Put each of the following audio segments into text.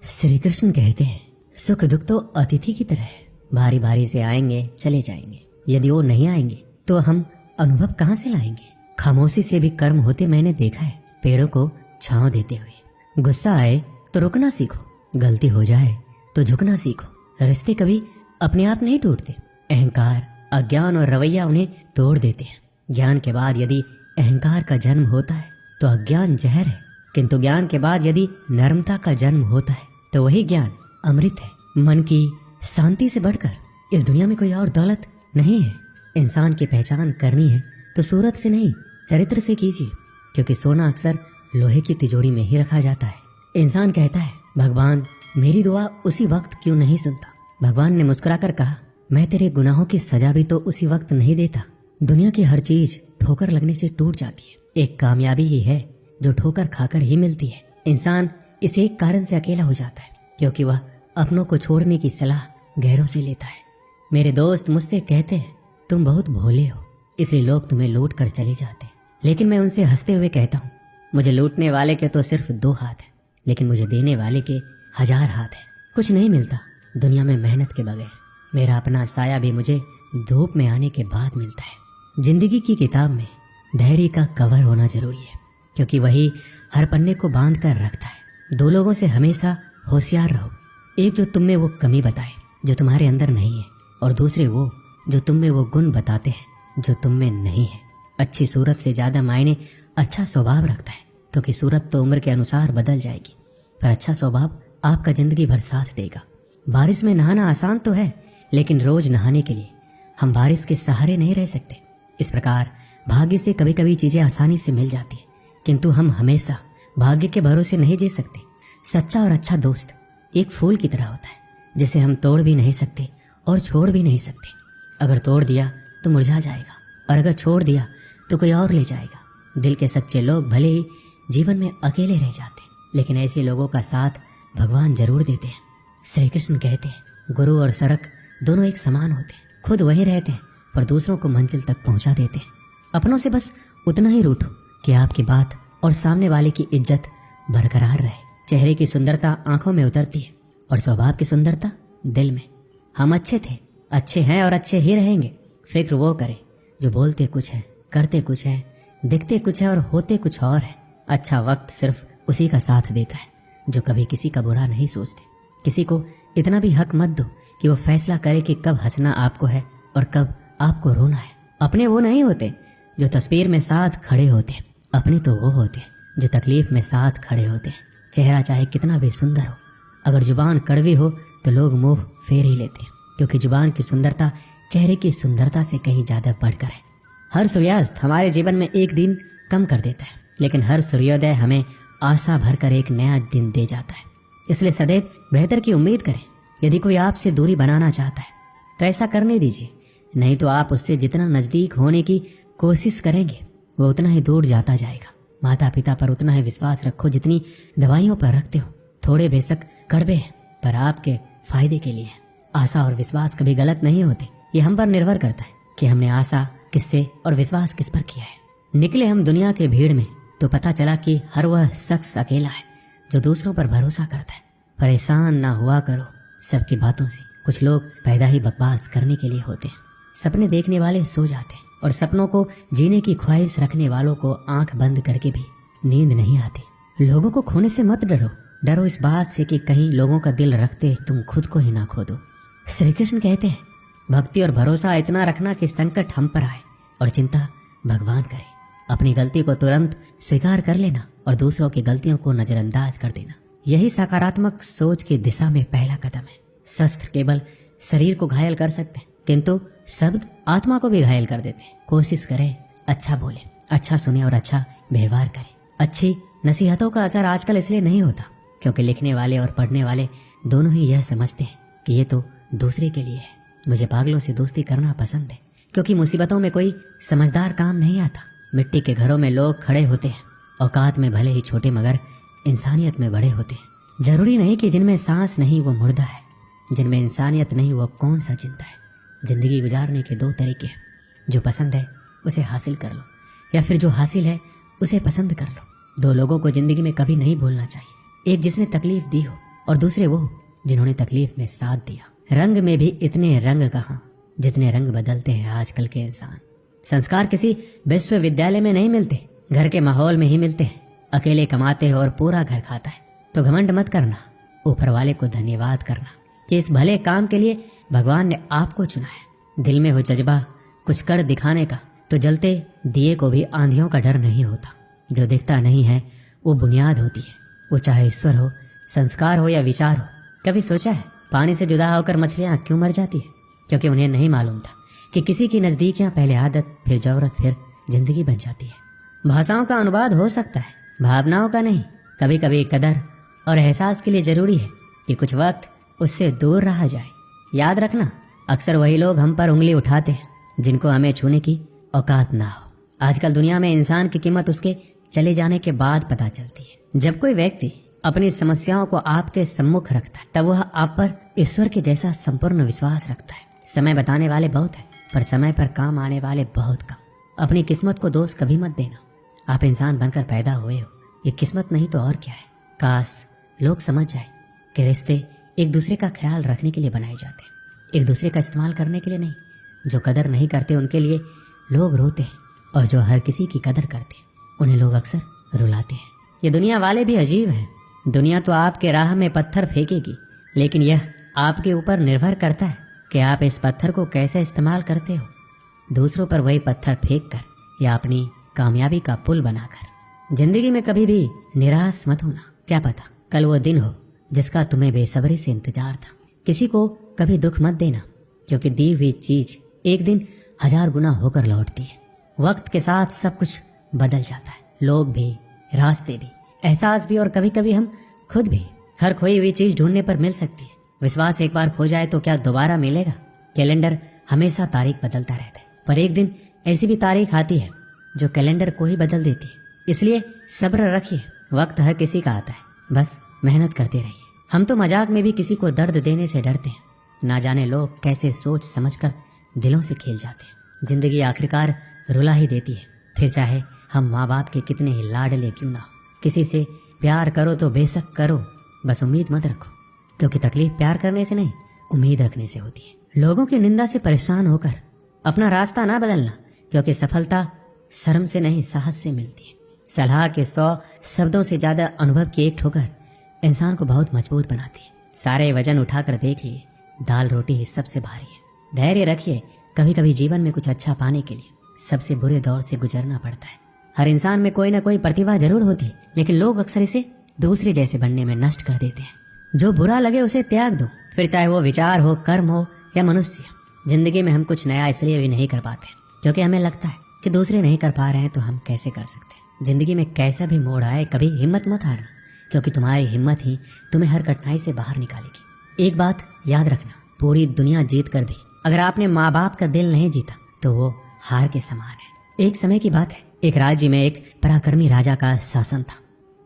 श्री कृष्ण कहते हैं, सुख दुख तो अतिथि की तरह है, भारी भारी से आएंगे चले जाएंगे। यदि वो नहीं आएंगे तो हम अनुभव कहाँ से लाएंगे। खामोशी से भी कर्म होते मैंने देखा है, पेड़ों को छांव देते हुए। गुस्सा आए तो रुकना सीखो, गलती हो जाए तो झुकना सीखो। रिश्ते कभी अपने आप नहीं टूटते, अहंकार, अज्ञान और रवैया उन्हें तोड़ देते हैं। ज्ञान के बाद यदि अहंकार का जन्म होता है तो अज्ञान जहर है, किंतु ज्ञान के बाद यदि नर्मता का जन्म होता है तो वही ज्ञान अमृत है। मन की शांति से बढ़कर इस दुनिया में कोई और दौलत नहीं है। इंसान की पहचान करनी है तो सूरत से नहीं, चरित्र से कीजिए, क्योंकि सोना अक्सर लोहे की तिजोरी में ही रखा जाता है। इंसान कहता है, भगवान मेरी दुआ उसी वक्त क्यों नहीं सुनता। भगवान ने मुस्कुराकर कहा, मैं तेरे गुनाहों की सजा भी तो उसी वक्त नहीं देता। दुनिया की हर चीज ठोकर लगने से टूट जाती है, एक कामयाबी ही है जो ठोकर खाकर ही मिलती है। इंसान इस एक कारण से अकेला हो जाता है क्योंकि वह अपनों को छोड़ने की सलाह गैरों से लेता है। मेरे दोस्त मुझसे कहते हैं, तुम बहुत भोले हो, इसलिए लोग तुम्हें लूट कर चले जाते हैं। लेकिन मैं उनसे हंसते हुए कहता हूँ, मुझे लूटने वाले के तो सिर्फ 2 हाथ हैं, लेकिन मुझे देने वाले के 1000 हाथ हैं। कुछ नहीं मिलता दुनिया में मेहनत के बगैर। मेरा अपना साया भी मुझे धूप में आने के बाद मिलता है। जिंदगी की किताब में धैर्य का कवर होना जरूरी है, क्योंकि वही हर पन्ने को बांध कर रखता है। 2 लोगों से हमेशा होशियार रहो, एक जो तुम में वो कमी बताए जो तुम्हारे अंदर नहीं है, और दूसरे वो जो तुम में वो गुण बताते हैं जो तुम में नहीं है। अच्छी सूरत से ज्यादा मायने अच्छा स्वभाव रखता है, क्योंकि सूरत तो उम्र के अनुसार बदल जाएगी, पर अच्छा स्वभाव आपका जिंदगी भर साथ देगा। बारिश में नहाना आसान तो है, लेकिन रोज नहाने के लिए हम बारिश के सहारे नहीं रह सकते। इस प्रकार भाग्य से कभी कभी चीजें आसानी से मिल जाती है, किंतु हम हमेशा भाग्य के भरोसे नहीं जी सकते। सच्चा और अच्छा दोस्त एक फूल की तरह होता है, जिसे हम तोड़ भी नहीं सकते और छोड़ भी नहीं सकते। अगर तोड़ दिया तो मुरझा जाएगा, और अगर छोड़ दिया तो कोई और ले जाएगा। दिल के सच्चे लोग भले ही जीवन में अकेले रह जाते, लेकिन ऐसे लोगों का साथ भगवान जरूर देते हैं। श्री कृष्ण कहते हैं, गुरु और सड़क दोनों एक समान होते हैं। खुद वहीं रहते हैं पर दूसरों को मंजिल तक पहुंचा देते हैं। अपनों से बस उतना ही रूठो कि आपकी बात और सामने वाले की इज्जत बरकरार रहे। चेहरे की सुंदरता आंखों में उतरती है और स्वभाव की सुंदरता दिल में। हम अच्छे थे, अच्छे हैं और अच्छे ही रहेंगे। फिक्र वो करे जो बोलते कुछ है, करते कुछ है, दिखते कुछ है और होते कुछ और है। अच्छा वक्त सिर्फ उसी का साथ देता है जो कभी किसी का बुरा नहीं सोचते। किसी को इतना भी हक मत दो कि वो फैसला करे कि कब हंसना आपको है और कब आपको रोना है। अपने वो नहीं होते जो तस्वीर में साथ खड़े होते हैं, अपने तो वो होते हैं जो तकलीफ में साथ खड़े होते हैं। चेहरा चाहे कितना भी सुंदर हो, अगर जुबान कड़वी हो तो लोग मुंह फेर ही लेते हैं, क्योंकि जुबान की सुंदरता चेहरे की सुंदरता से कहीं ज्यादा बढ़कर है। हर सूर्यास्त हमारे जीवन में एक दिन कम कर देता है, लेकिन हर सूर्योदय हमें आशा भरकर एक नया दिन दे जाता है। इसलिए सदैव बेहतर की उम्मीद करें। यदि कोई आपसे दूरी बनाना चाहता है तो ऐसा करने दीजिए, नहीं तो आप उससे जितना नजदीक होने की कोशिश करेंगे वो उतना ही दूर जाता जाएगा। माता पिता पर उतना ही विश्वास रखो जितनी दवाइयों पर रखते हो। थोड़े बेशक कड़वे हैं पर आपके फायदे के लिए। आशा और विश्वास कभी गलत नहीं होते, ये हम पर निर्भर करता है कि हमने आशा किससे और विश्वास किस पर किया है। निकले हम दुनिया के भीड़ में तो पता चला कि हर वह शख्स अकेला है जो दूसरों पर भरोसा करता है। परेशान ना हुआ करो सबकी बातों से। कुछ लोग पैदा ही बकवास करने के लिए होते हैं। सपने देखने वाले सो जाते हैं और सपनों को जीने की ख्वाहिश रखने वालों को आंख बंद करके भी नींद नहीं आती। लोगों को खोने से मत डरो, डरो इस बात से कि कहीं लोगों का दिल रखते तुम खुद को ही ना खो दो। श्री कृष्ण कहते हैं, भक्ति और भरोसा इतना रखना कि संकट हम पर आए और चिंता भगवान करे। अपनी गलती को तुरंत स्वीकार कर लेना और दूसरों की गलतियों को नजरअंदाज कर देना, यही सकारात्मक सोच की दिशा में पहला कदम है। शस्त्र केवल शरीर को घायल कर सकते हैं, किंतु शब्द आत्मा को भी घायल कर देते हैं। कोशिश करें अच्छा बोले, अच्छा सुने और अच्छा व्यवहार करें। अच्छी नसीहतों का असर आजकल इसलिए नहीं होता क्योंकि लिखने वाले और पढ़ने वाले दोनों ही यह समझते हैं कि ये तो दूसरे के लिए है। मुझे पागलों से दोस्ती करना पसंद है, क्योंकि मुसीबतों में कोई समझदार काम नहीं आता। मिट्टी के घरों में लोग खड़े होते हैं, औकात में भले ही छोटे मगर इंसानियत में बड़े होते हैं। जरूरी नहीं कि जिनमें सांस नहीं वो मुर्दा है, जिनमें इंसानियत नहीं वो कौन सा जिंदा है। जिंदगी गुजारने के 2 तरीके हैं, जो पसंद है उसे हासिल कर लो, या फिर जो हासिल है उसे पसंद कर लो। 2 लोगों को जिंदगी में कभी नहीं भूलना चाहिए, एक जिसने तकलीफ दी हो और दूसरे वो जिन्होंने तकलीफ में साथ दिया। रंग में भी इतने रंग कहाँ जितने रंग बदलते हैं आजकल के इंसान। संस्कार किसी विश्वविद्यालय में नहीं मिलते, घर के माहौल में ही मिलते हैं। अकेले कमाते हो और पूरा घर खाता है तो घमंड मत करना, ऊपर वाले को धन्यवाद करना कि इस भले काम के लिए भगवान ने आपको चुना है। दिल में हो जज्बा कुछ कर दिखाने का तो जलते दिए को भी आंधियों का डर नहीं होता। जो दिखता नहीं है वो बुनियाद होती है, वो चाहे ईश्वर हो, संस्कार हो या विचार हो। कभी सोचा है पानी से जुदा होकर मछलियां क्यों मर जाती है? क्योंकि उन्हें नहीं मालूम था कि किसी की नजदीकियां पहले आदत, फिर जरूरत, फिर जिंदगी बन जाती है। भाषाओं का अनुवाद हो सकता है, भावनाओं का नहीं। कभी कभी कदर और एहसास के लिए जरूरी है कि कुछ वक्त उससे दूर रहा जाए। याद रखना, अक्सर वही लोग हम पर उंगली उठाते हैं जिनको हमें छूने की औकात ना हो। आजकल दुनिया में इंसान की कीमत उसके चले जाने के बाद पता चलती है। जब कोई व्यक्ति अपनी समस्याओं को आपके सम्मुख रखता है तब वह आप पर ईश्वर के जैसा संपूर्ण विश्वास रखता है। समय बताने वाले बहुत हैं, पर समय पर काम आने वाले बहुत कम। अपनी किस्मत को दोष कभी मत देना। आप इंसान बनकर पैदा हुए हो, ये किस्मत नहीं तो और क्या है। काश लोग समझ जाए कि रिश्ते एक दूसरे का ख्याल रखने के लिए बनाए जाते हैं, एक दूसरे का इस्तेमाल करने के लिए नहीं। जो कदर नहीं करते उनके लिए लोग रोते हैं, और जो हर किसी की कदर करते हैं उन्हें लोग अक्सर रुलाते हैं। ये दुनिया वाले भी अजीब हैं। दुनिया तो आपके राह में पत्थर फेंकेगी, लेकिन यह आपके ऊपर निर्भर करता है कि आप इस पत्थर को कैसे इस्तेमाल करते हो। दूसरों पर वही पत्थर फेंक कर या अपनी कामयाबी का पुल बनाकर। जिंदगी में कभी भी निराश मत होना। क्या पता कल वो दिन हो जिसका तुम्हें बेसब्री से इंतजार था। किसी को कभी दुख मत देना, क्योंकि दी हुई चीज एक दिन 1000 गुना होकर लौटती है। वक्त के साथ सब कुछ बदल जाता है, लोग भी, रास्ते भी, एहसास भी, और कभी कभी हम खुद भी। हर खोई हुई चीज ढूंढने पर मिल सकती है। विश्वास एक बार खो जाए तो क्या दोबारा मिलेगा? कैलेंडर हमेशा तारीख बदलता रहता है, पर एक दिन ऐसी भी तारीख आती है जो कैलेंडर को ही बदल देती है। इसलिए सब्र रखिए, वक्त हर किसी का आता है, बस मेहनत करते रहिए। हम तो मजाक में भी किसी को दर्द देने से डरते हैं। ना जाने लोग कैसे सोच समझकर दिलों से खेल जाते हैं। जिंदगी आखिरकार रुला ही देती है, फिर चाहे हम माँ बाप के कितने ही लाडले क्यों ना हो। किसी से प्यार करो तो बेशक करो, बस उम्मीद मत रखो, क्योंकि तकलीफ प्यार करने से नहीं, उम्मीद रखने से होती है। लोगों की निंदा से परेशान होकर अपना रास्ता ना बदलना, क्योंकि सफलता शर्म से नहीं साहस से मिलती है। सलाह के 100 शब्दों से ज्यादा अनुभव की एक ठोकर इंसान को बहुत मजबूत बनाती है। सारे वजन उठाकर देख लिए, दाल रोटी ही सबसे भारी है। धैर्य रखिए, कभी कभी जीवन में कुछ अच्छा पाने के लिए सबसे बुरे दौर से गुजरना पड़ता है। हर इंसान में कोई ना कोई प्रतिभा जरूर होती है, लेकिन लोग अक्सर इसे दूसरे जैसे बनने में नष्ट कर देते हैं। जो बुरा लगे उसे त्याग दो, फिर चाहे वो विचार हो, कर्म हो या मनुष्य। जिंदगी में हम कुछ नया इसलिए भी नहीं कर पाते क्योंकि हमें लगता है कि दूसरे नहीं कर पा रहे हैं तो हम कैसे कर सकते हैं। जिंदगी में कैसा भी मोड़ आए, कभी हिम्मत मत हारना, क्योंकि तुम्हारी हिम्मत ही तुम्हें हर कठिनाई से बाहर निकालेगी। एक बात याद रखना, पूरी दुनिया जीत कर भी अगर आपने माँ बाप का दिल नहीं जीता तो वो हार के समान है। एक समय की बात है, एक राज्य में एक पराक्रमी राजा का शासन था।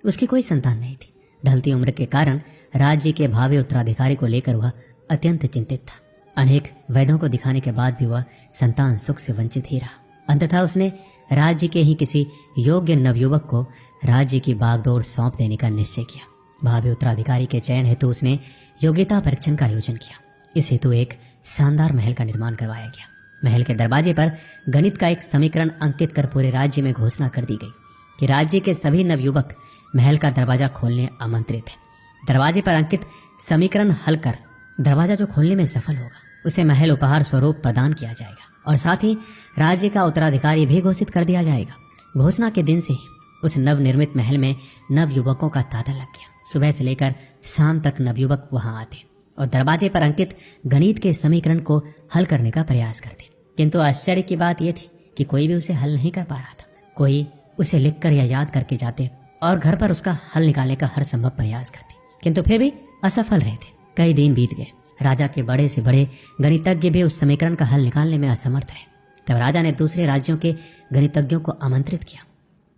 उसकी कोई संतान नहीं थी। ढलती उम्र के कारण राज्य के भावी उत्तराधिकारी को लेकर वह अत्यंत चिंतित था। अनेक वैद्यों को दिखाने के बाद भी वह संतान सुख से वंचित ही रहा। अंततः उसने राज्य के ही किसी योग्य नवयुवक को राज्य की बागडोर सौंप देने का निश्चय किया। भावी उत्तराधिकारी के चयन हेतु उसने योग्यता परीक्षण का आयोजन किया। इस हेतु एक शानदार महल का निर्माण करवाया गया। महल के दरवाजे पर गणित का एक समीकरण अंकित कर पूरे राज्य में घोषणा कर दी गई कि राज्य के सभी नवयुवक महल का दरवाजा खोलने आमंत्रित हैं। दरवाजे पर अंकित समीकरण हल कर दरवाजा जो खोलने में सफल होगा उसे महल उपहार स्वरूप प्रदान किया जाएगा, और साथ ही राज्य का उत्तराधिकारी भी घोषित कर दिया जाएगा। घोषणा के दिन से ही उस नवनिर्मित महल में नवयुवकों का तांता लग गया। सुबह से लेकर शाम तक नवयुवक वहां आते और दरवाजे पर अंकित गणित के समीकरण को हल करने का प्रयास करते, किंतु आश्चर्य की बात यह थी कि कोई भी उसे हल नहीं कर पा रहा था। कोई उसे लिखकर या याद करके जाते और घर पर उसका हल निकालने का हर संभव प्रयास करते, किंतु फिर भी असफल रहे थे। कई दिन बीत गए। राजा के बड़े से बड़े गणितज्ञ भी उस समीकरण का हल निकालने में असमर्थ रहे। तब राजा ने दूसरे राज्यों के गणितज्ञों को आमंत्रित किया।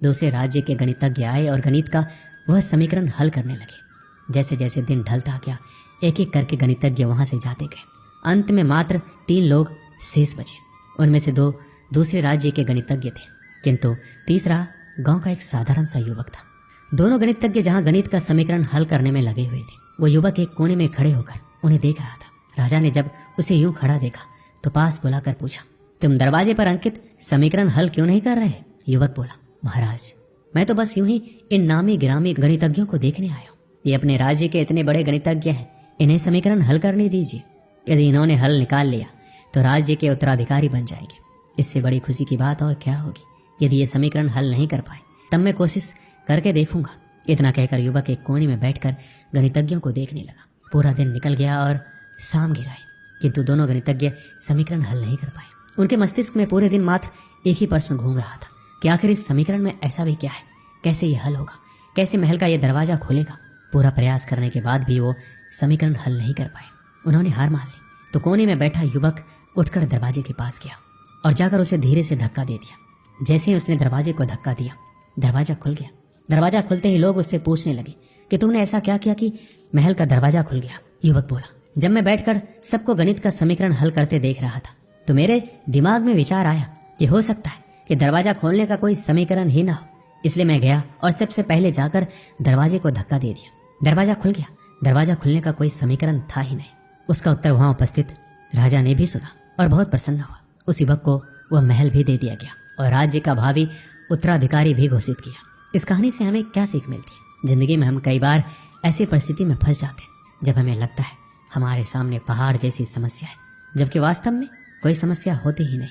दूसरे राज्य के गणितज्ञ आए और गणित का वह समीकरण हल करने लगे। जैसे जैसे दिन ढलता गया, एक एक करके गणितज्ञ वहां से जाते गए। अंत में मात्र 3 लोग शेष बचे। उनमें से 2 दूसरे राज्य के गणितज्ञ थे, किंतु तीसरा गांव का एक साधारण सा युवक था। दोनों गणितज्ञ जहां गणित का समीकरण हल करने में लगे हुए थे, वो युवक एक कोने में खड़े होकर उन्हें देख रहा था। राजा ने जब उसे यूं खड़ा देखा तो पास बुलाकर पूछा, तुम दरवाजे पर अंकित समीकरण हल क्यों नहीं कर रहे? युवक बोला, महाराज मैं तो बस यूं ही इन नामी गिरामी गणितज्ञों को देखने आया हूँ। ये अपने राज्य के इतने बड़े गणितज्ञ हैं, इन्हें समीकरण हल करने दीजिए। यदि इन्होंने हल निकाल लिया तो राज्य के उत्तराधिकारी बन जाएंगे। इससे बड़ी खुशी की बात और क्या होगी। यदि ये समीकरण हल नहीं कर पाए तब मैं कोशिश करके देखूंगा। इतना कहकर युवक एक कोने में बैठकर गणितज्ञों को देखने लगा। पूरा दिन निकल गया और शाम गिराई, किंतु दोनों गणितज्ञ समीकरण हल नहीं कर पाए। उनके मस्तिष्क में पूरे दिन मात्र एक ही प्रश्न घूम रहा था कि आखिर इस समीकरण में ऐसा भी क्या है, कैसे ये हल होगा, कैसे महल का ये दरवाजा खोलेगा। पूरा प्रयास करने के बाद भी वो समीकरण हल नहीं कर पाए। उन्होंने हार मान ली तो कोने में बैठा युवक उठकर दरवाजे के पास गया और जाकर उसे धीरे से धक्का दे दिया। जैसे ही उसने दरवाजे को धक्का दिया, दरवाजा खुल गया। दरवाजा खुलते ही लोग उससे पूछने लगे कि तुमने ऐसा क्या किया कि महल का दरवाजा खुल गया? युवक बोला, जब मैं बैठकर सबको गणित का समीकरण हल करते देख रहा था तो मेरे दिमाग में विचार आया कि हो सकता है कि दरवाजा खोलने का कोई समीकरण ही ना हो। इसलिए मैं गया और सबसे पहले जाकर दरवाजे को धक्का दे दिया। दरवाजा खुल गया। दरवाजा खुलने का कोई समीकरण था ही नहीं। उसका उत्तर वहां उपस्थित राजा ने भी सुना और बहुत प्रसन्न हुआ। उस युवक को वह महल भी दे दिया गया और राज्य का भावी उत्तराधिकारी भी घोषित किया। इस कहानी से हमें क्या सीख मिलती है? जिंदगी में हम कई बार ऐसी परिस्थिति में फंस जाते हैं जब हमें लगता है हमारे सामने पहाड़ जैसी समस्या है, जबकि वास्तव में कोई समस्या होती ही नहीं,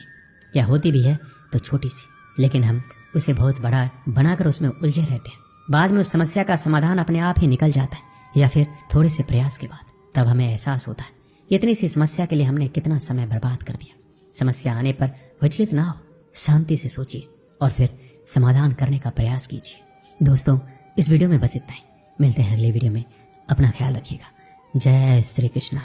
या होती भी है तो छोटी सी, लेकिन हम उसे बहुत बड़ा बनाकर उसमें उलझे रहते हैं। बाद में उस समस्या का समाधान अपने आप ही निकल जाता है, या फिर थोड़े से प्रयास के बाद तब हमें एहसास होता है कि इतनी सी समस्या के लिए हमने कितना समय बर्बाद कर दिया। समस्या आने पर विचलित ना हो, शांति से सोचिए और फिर समाधान करने का प्रयास कीजिए। दोस्तों, इस वीडियो में बस इतना ही। मिलते हैं अगले वीडियो में। अपना ख्याल रखिएगा। जय श्री कृष्ण।